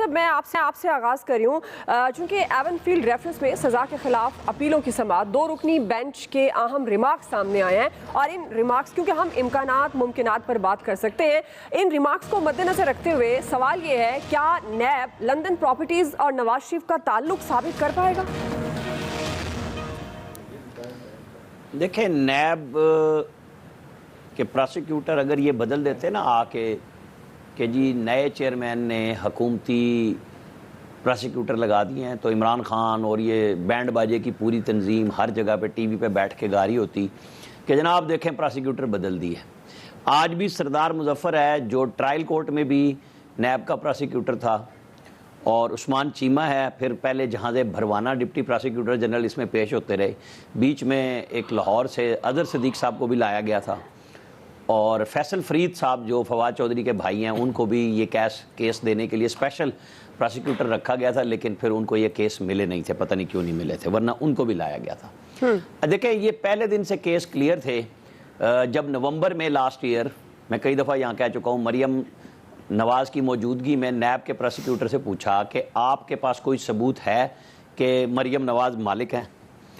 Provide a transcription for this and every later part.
صاحب میں آپ سے آغاز کر رہی ہوں چونکہ ایون فیلڈ ریفرنس میں سزا کے خلاف اپیلوں کی سماعت 2 رکنی بینچ کے اہم ریمارکس سامنے آئے ہیں اور ان ریمارکس کیونکہ ہم امکانات ممکنات پر بات کر سکتے ہیں، ان ریمارکس کو مد نظر رکھتے ہوئے سوال یہ ہے کیا نیب لندن پراپرٹیز اور نواز شریف کا تعلق ثابت کر پائے گا؟ دیکھیں نیب کے پراسیکیوٹر اگر یہ بدل دیتے نا آ کے کہ جی نئے چیئرمین نے حکومتی پراسیکیوٹر لگا دیے ہیں، تو عمران خان اور یہ بینڈ باجے کی پوری تنظیم ہر جگہ پہ ٹی وی پہ بیٹھ کے گا رہی ہوتی کہ جناب دیکھیں پراسیکیوٹر بدل دیے۔ آج بھی سردار مظفر ہے جو ٹرائل کورٹ میں بھی نیب کا پراسیکیوٹر تھا، اور عثمان چیمہ ہے، پھر پہلے جہاز بھروانہ ڈپٹی پراسیکیوٹر جنرل اس میں پیش ہوتے رہے، بیچ میں ایک لاہور سے اظہر صدیق صاحب کو بھی لایا گیا تھا، اور فیصل فرید صاحب جو فواد چودھری کے بھائی ہیں ان کو بھی یہ کیس دینے کے لیے اسپیشل پراسیکیوٹر رکھا گیا تھا، لیکن پھر ان کو یہ کیس ملے نہیں تھے، پتہ نہیں کیوں نہیں ملے تھے، ورنہ ان کو بھی لایا گیا تھا۔ دیکھیں یہ پہلے دن سے کیس کلیئر تھے۔ جب نومبر میں لاسٹ ایئر میں کئی دفعہ یہاں کہہ چکا ہوں، مریم نواز کی موجودگی میں نیب کے پراسیکیوٹر سے پوچھا کہ آپ کے پاس کوئی ثبوت ہے کہ مریم نواز مالک ہیں؟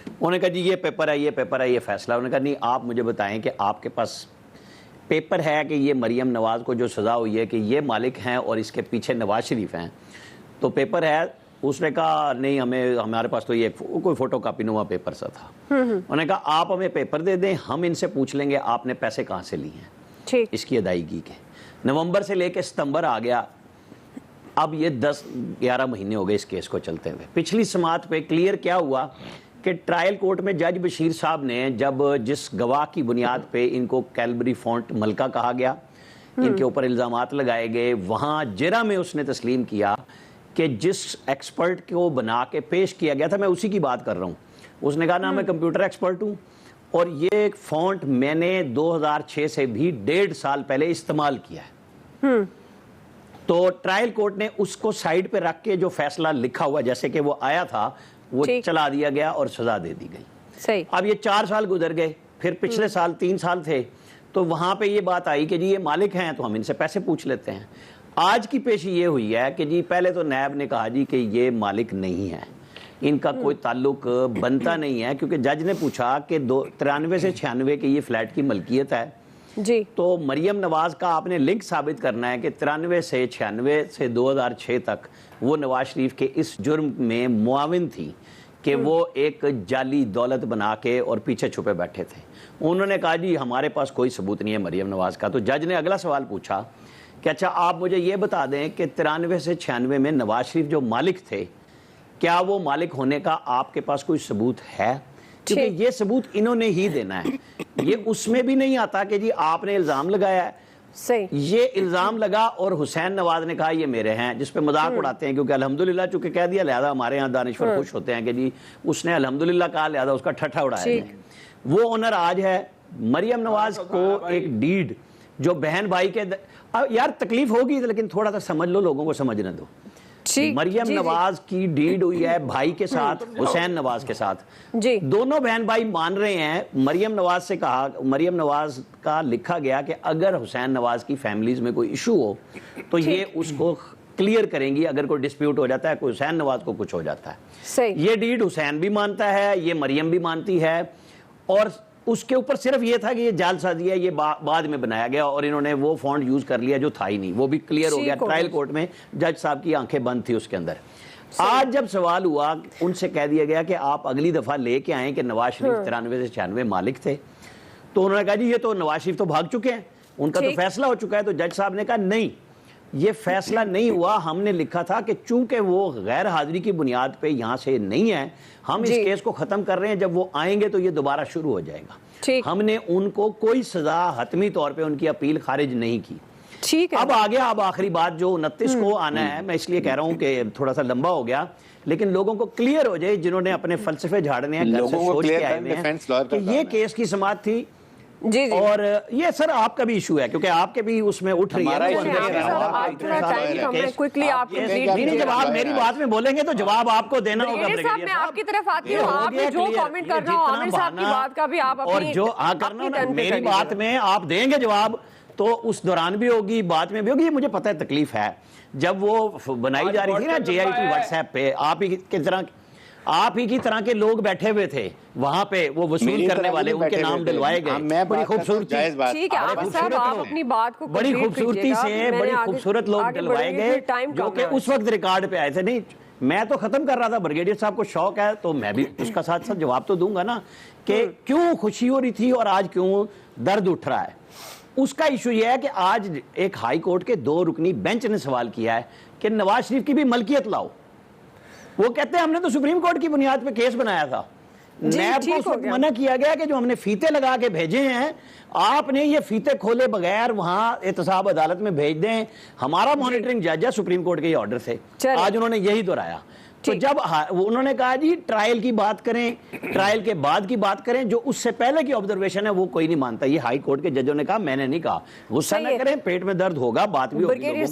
انہوں نے کہا جی یہ پیپر ہے، یہ پیپر ہے، یہ فیصلہ۔ انہوں نے کہا نہیں، آپ مجھے بتائیں کہ آپ کے پاس پیپر ہے کہ یہ مریم نواز کو جو سزا ہوئی ہے کہ یہ مالک ہیں اور اس کے پیچھے نواز شریف ہیں، تو پیپر ہے؟ اس نے کہا نہیں، ہمارے پاس تو یہ کوئی فوٹو کاپی نما پیپر سا تھا۔ انہوں نے کہا آپ ہمیں پیپر دے دیں، ہم ان سے پوچھ لیں گے آپ نے پیسے کہاں سے لی ہیں اس کی ادائیگی کے۔ نومبر سے لے کے ستمبر آ گیا، اب یہ 10-11 مہینے ہو گئے اس کیس کو چلتے ہوئے۔ پچھلی سماعت پہ کلیئر کیا ہوا کہ ٹرائل کورٹ میں جج بشیر صاحب نے جب جس گواہ کی بنیاد پہ ان کو کیلبری فونٹ ملکہ کہا گیا، ان کے اوپر الزامات لگائے گئے، وہاں جرہ میں اس نے تسلیم کیا کہ جس ایکسپرٹ کو بنا کے پیش کیا گیا تھا، میں اسی کی بات کر رہا ہوں، اس نے کہا نا میں کمپیوٹر ایکسپرٹ ہوں اور یہ فونٹ میں نے 2006 سے بھی 1.5 سال پہلے استعمال کیا ہے۔ تو ٹرائل کورٹ نے اس کو سائیڈ پہ رکھ کے جو فیصلہ لکھا ہوا جیسے کہ وہ آیا تھا وہ چلا دیا گیا اور سزا دے دی گئی۔ اب یہ 4 سال گزر گئے، پھر پچھلے سال 3 سال تھے، تو وہاں پہ یہ بات آئی کہ جی یہ مالک ہیں تو ہم ان سے پیسے پوچھ لیتے ہیں۔ آج کی پیشی یہ ہوئی ہے کہ جی پہلے تو نیب نے کہا جی کہ یہ مالک نہیں ہے، ان کا کوئی تعلق بنتا نہیں ہے، کیونکہ جج نے پوچھا کہ 93 سے 96 کے یہ فلیٹ کی ملکیت ہے جی، تو مریم نواز کا آپ نے لنک ثابت کرنا ہے کہ 93 سے 96 سے 2006 تک وہ نواز شریف کے اس جرم میں معاون تھی کہ وہ ایک جعلی دولت بنا کے اور پیچھے چھپے بیٹھے تھے۔ انہوں نے کہا جی ہمارے پاس کوئی ثبوت نہیں ہے مریم نواز کا۔ تو جج نے اگلا سوال پوچھا کہ اچھا آپ مجھے یہ بتا دیں کہ 93 سے 96 میں نواز شریف جو مالک تھے، کیا وہ مالک ہونے کا آپ کے پاس کوئی ثبوت ہے؟ کیونکہ یہ ثبوت انہوں نے ہی دینا ہے، یہ اس میں بھی نہیں آتا کہ جی آپ نے الزام لگایا ہے۔ یہ الزام لگا اور حسین نواز نے کہا یہ میرے ہیں، جس پہ مذاق اڑاتے ہیں کیونکہ الحمدللہ چونکہ کہہ دیا لہذا ہمارے ہاں دانشور خوش ہوتے ہیں کہ جی اس نے الحمدللہ کہا لہذا اس کا ٹھٹھا اڑایا۔ وہ آنر آج ہے مریم نواز کو ایک ڈیڈ جو بہن بھائی کے یار تکلیف ہوگی لیکن تھوڑا سا سمجھ لو، لوگوں کو سمجھنے دو۔ مریم نواز کی ڈیڈ ہوئی ہے بھائی کے ساتھ، حسین نواز کے ساتھ، دونوں بہن بھائی مان رہے ہیں۔ مریم نواز سے کہا، مریم نواز کا لکھا گیا کہ اگر حسین نواز کی فیملیز میں کوئی ایشو ہو تو یہ اس کو کلیئر کریں گی، اگر کوئی ڈسپیوٹ ہو جاتا ہے، کوئی حسین نواز کو کچھ ہو جاتا ہے۔ یہ ڈیڈ حسین بھی مانتا ہے، یہ مریم بھی مانتی ہے، اور اس کے اوپر صرف یہ تھا کہ یہ جعل سازی ہے، یہ بعد میں بنایا گیا اور انہوں نے وہ فونٹ یوز کر لیا جو تھا ہی نہیں، وہ بھی کلیئر ہو گیا ٹرائل کورٹ میں، جج صاحب کی آنکھیں بند تھی اس کے اندر۔ آج جب سوال ہوا ان سے کہہ دیا گیا کہ آپ اگلی دفعہ لے کے آئیں کہ نواز شریف 93 سے 96 مالک تھے، تو انہوں نے کہا جی یہ تو نواز شریف تو بھاگ چکے ہیں، ان کا تو فیصلہ ہو چکا ہے۔ تو جج صاحب نے کہا نہیں، یہ فیصلہ نہیں ہوا، ہم نے لکھا تھا کہ چونکہ وہ غیر حاضری کی بنیاد پہ یہاں سے نہیں ہے، ہم اس کیس کو ختم کر رہے ہیں، جب وہ آئیں گے تو یہ دوبارہ شروع ہو جائے گا۔ ہم نے ان کو کوئی سزا حتمی طور پہ ان کی اپیل خارج نہیں کی۔ اب آگے اب آخری بات جو 29 کو آنا ہے، میں اس لیے کہہ رہا ہوں کہ تھوڑا سا لمبا ہو گیا لیکن لوگوں کو کلیئر ہو جائے، جنہوں نے اپنے فلسفے جھاڑنے ہیں، گھر سے سوچ کے آئے ہوئے ہیں کہ یہ کیس کی سماعت تھی۔ اور یہ سر آپ کا بھی ایشو ہے کیونکہ آپ کے بھی اس میں اٹھ رہی ہے۔ جب آپ میری بات میں بولیں گے تو جواب آپ کو دینا ہوگا۔ میں آپ کی طرف آتی ہوں، آپ نے جو کامنٹ کرنا ہو عامر صاحب کی بات کا بھی آپ اور جو کرنا میری بات میں آپ دیں گے جواب تو اس دوران بھی ہوگی، بعد میں بھی ہوگی، یہ مجھے پتہ ہے تکلیف ہے. جب وہ بنائی جا رہی تھی نا JIT واٹس ایپ پہ، آپ ہی کی طرح کے لوگ بیٹھے ہوئے تھے وہاں پہ، وہ وصول کرنے والے، ان کے نام ڈلوائے گئے. بڑی خوبصورتی، ٹھیک ہے عابد صاحب آپ اپنی بات کو بڑی خوبصورتی سے بڑی خوبصورت لوگ ڈلوائے گئے جو کہ اس وقت ریکارڈ پہ آئے تھے. نہیں میں تو ختم کر رہا تھا، بریگیڈیئر صاحب کو شوق ہے تو میں بھی اس کا ساتھ ساتھ جواب تو دوں گا نا کہ کیوں خوشی ہو رہی تھی اور آج کیوں درد اٹھ رہا ہے. اس کا ایشو یہ ہے کہ آج ایک ہائی کورٹ کے 2 رکنی بینچ نے سوال کیا ہے کہ نواز شریف کی بھی ملکیت لاؤ. وہ کہتے ہیں ہم نے تو سپریم کورٹ کی بنیاد پہ کیس بنایا تھا. نیب کو اس وقت منع کیا گیا کہ جو ہم نے فیتے لگا کے بھیجے ہیں آپ نے یہ فیتے کھولے بغیر وہاں احتساب عدالت میں بھیج دیں. ہمارا مانیٹرنگ جج ہے سپریم کورٹ کے یہ آرڈر سے. آج انہوں نے یہی دہرایا. تو جب انہوں نے کہا جی ٹرائل کی بات کریں، ٹرائل کے بعد کی بات کریں، جو اس سے پہلے کی آبزرویشن ہے وہ کوئی نہیں مانتا. یہ ہائی کورٹ کے ججوں نے کہا، میں نے نہیں کہا. غصہ نہ کریں، پیٹ میں درد ہوگا، بات بھی ہوگی.